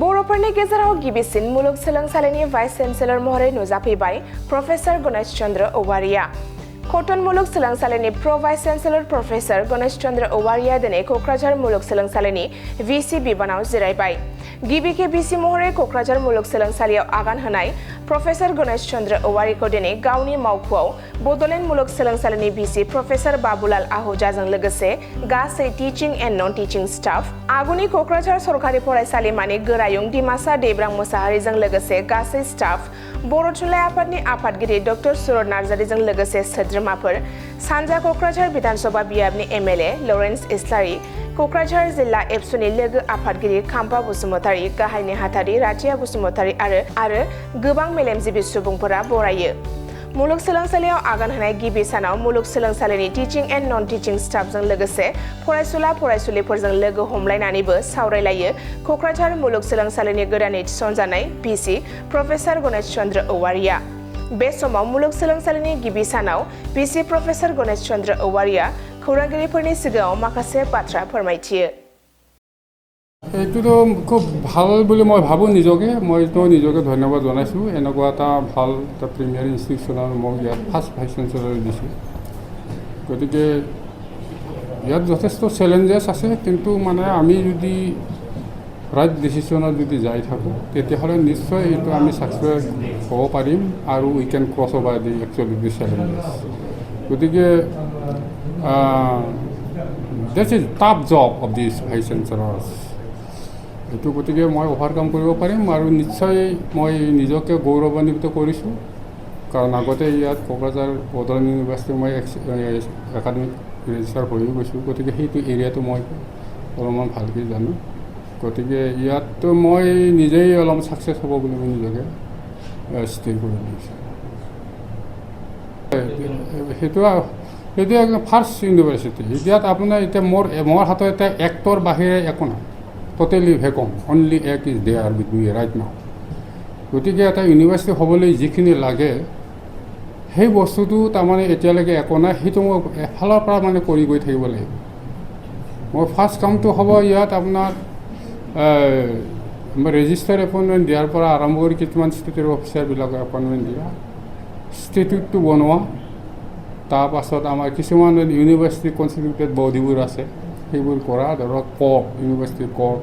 बर'फोरनि गेजेराव गिबिसिन मुलुगसोलोंसालिनि भाइस चेन्सेलर महरै नुजाफैबाय प्रफेसर गणेश चन्द्र औवारिया। कटन मुलुगसोलोंसालिनि pro vice chancellor professor Ganesh Chandra Auwaria दिनै क'क्राझार मुलुगसोलोंसालिनि भिसि बिबानाव जिरायबाय। गिबि खेब भिसि महरै क'क्राझार मुलुगसोलोंसालियाव आगान होनाय प्रफेसर गणेश चन्द्र औवारिखौ दिनै गावनि मावख'आव बड'लेण्ड मुलुगसोलोंसालिनि भिसि प्रफेसर बाबुलाल आहूजाजों लोगोसे गासै teaching and non teaching staff, आगुनि क'क्राझार सरकारि फरायसालिमानि गोरायुं दिमासा देब्रां मोसाहारिजों लोगोसे गासै स्टाफ, बर' थुनलाइ आफादनि आफादगिरि डक्टर सुरत नार्जारिजों लोगोसे सोद्रोमाफोर, सानजा क'क्राझार बिधानसभा बियाबनि एमएलए लरेन्स इस्लारि, क'क्राझार जिल्ला एबसुनि लोगो आफादगिरि खाम्फा बसुमतारि, गाहाय नेहाथारि राथिया बसुमतारि आरो गोबां मेलेमजिबि सुबुंफोरा बरायो। मुलुगसोलोंसालियाव आगान होनाय गिबि सानाव मुलुगसोलोंसालिनि टिचिं एन्ड नन टिचिं स्टाफजों लोगोसे फरायसुला फरायसुलिफोरजों लोगो हमलायनानैबो सावरायलायो क'क्राझार मुलुगसोलोंसालिनि गोदानै थिसनजानाय भिसि प्रफेसर गणेश चन्द्र औवारिया। बे समाव मुलुगसोलोंसालिनि गिबि सानाव भिसि प्रफेसर गणेश चन्द्र औवारिया खौरांगिरिफोरनि सिगाङाव माखासे बाथ्रा फोरमायथियो। এইটোতো খুব ভাল বুলি মই ভাবোঁ নিজকে ধন্যবাদ জনাইছোঁ। এনেকুৱা এটা ভাল এটা প্ৰিমিয়াৰ ইনষ্টিটিউশ্যনৰ মোক ইয়াত ফাৰ্ষ্ট ভাইচ চেঞ্চেলৰ দিছোঁ। গতিকে ইয়াত যথেষ্ট চেলেঞ্জেছ আছে, কিন্তু মানে আমি যদি ৰাইট ডিচিশ্যনত যদি যাই থাকোঁ তেতিয়াহ'লে নিশ্চয় এইটো আমি ছাকচেছ হ'ব পাৰিম আৰু we can cross over the actually the challenges. গতিকে this is tough job of this vice chancellors. এইটো গতিকে মই অভাৰকাম কৰিব পাৰিম আৰু নিশ্চয় মই নিজকে গৌৰৱান্বিত কৰিছোঁ, কাৰণ আগতে ইয়াত কোকৰাঝাৰ বড'লেণ্ড ইউনিভাৰ্চিটি মই একাডেমিক ৰেজিষ্টাৰ হৈও গৈছোঁ। গতিকে সেইটো এৰিয়াটো মই অলপমান ভালকৈ জানো। গতিকে ইয়াততো মই নিজেই অলপ ছাকচেছ হ'ব বুলি মই নিজকে স্থিৰ কৰি লৈছোঁ। সেইটো একদম ফাৰ্ষ্ট ইউনিভাৰ্চিটি। ইয়াত আপোনাৰ এতিয়া মোৰ হাতত এতিয়া এক্টৰ বাহিৰে একো নাই, totally vacant, only egg is there with me right now. গতিকে এটা ইউনিভাৰ্চিটি হ'বলৈ যিখিনি লাগে সেই বস্তুটো তাৰমানে এতিয়ালৈকে একো নাই, সেইটো মই এফালৰ পৰা মানে কৰি গৈ থাকিব লাগিব। মোৰ ফাৰ্ষ্ট কামটো হ'ব ইয়াত আপোনাৰ ৰেজিষ্টাৰ এপইণ্টমেণ্ট দিয়াৰ পৰা আৰম্ভ কৰি কিছুমান ষ্টেটৰ অফিচাৰবিলাকৰ এপইণ্টমেণ্ট দিয়া, ষ্টেটিউটটো বনোৱা, তাৰপাছত আমাৰ কিছুমান ইউনিভাৰ্চিটি কনষ্টিটিউটেড বডিবোৰ আছে সেইবোৰ কৰা, ধৰক university court,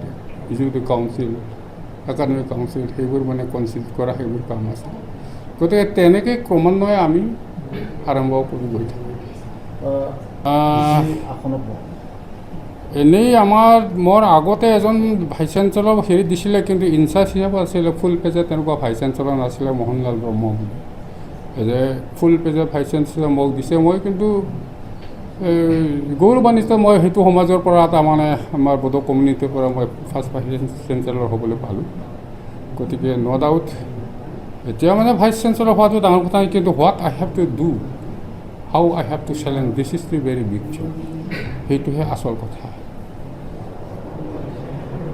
executive council, academic council, সেইবোৰ মানে কনচিল্ট কৰা, সেইবোৰ কাম আছে। গতিকে তেনেকৈ ক্ৰমান্বয়ে আমি আৰম্ভ কৰি গৈ থাকোঁ। এনেই মোৰ আগতে এজন ভাইচ চেঞ্চেলৰ হেৰি দিছিলে, কিন্তু ইনচাৰ্জ হিচাপে আছিলে ফুল পেজত তেনেকুৱা ভাইচ চেঞ্চেলৰ নাছিলে, মোহনলাল ব্ৰহ্ম বুলি। যে ফুল পেজৰ ভাইচ চেঞ্চেলৰ মোক দিছে, মই কিন্তু গৌৰৱান্বিত। মই সেইটো সমাজৰ পৰা তাৰমানে আমাৰ বড়ো কমিউনিটিৰ পৰা মই ফাৰ্ষ্ট ভাইচ চেঞ্চেলৰ হ'বলৈ পালোঁ। গতিকে ন' ডাউট এতিয়া মানে ভাইচ চেঞ্চেলৰ হোৱাটো ডাঙৰ কথা নাই, কিন্তু what I have to do, how I have to challenge, this is the very big job, সেইটোহে আচল কথা।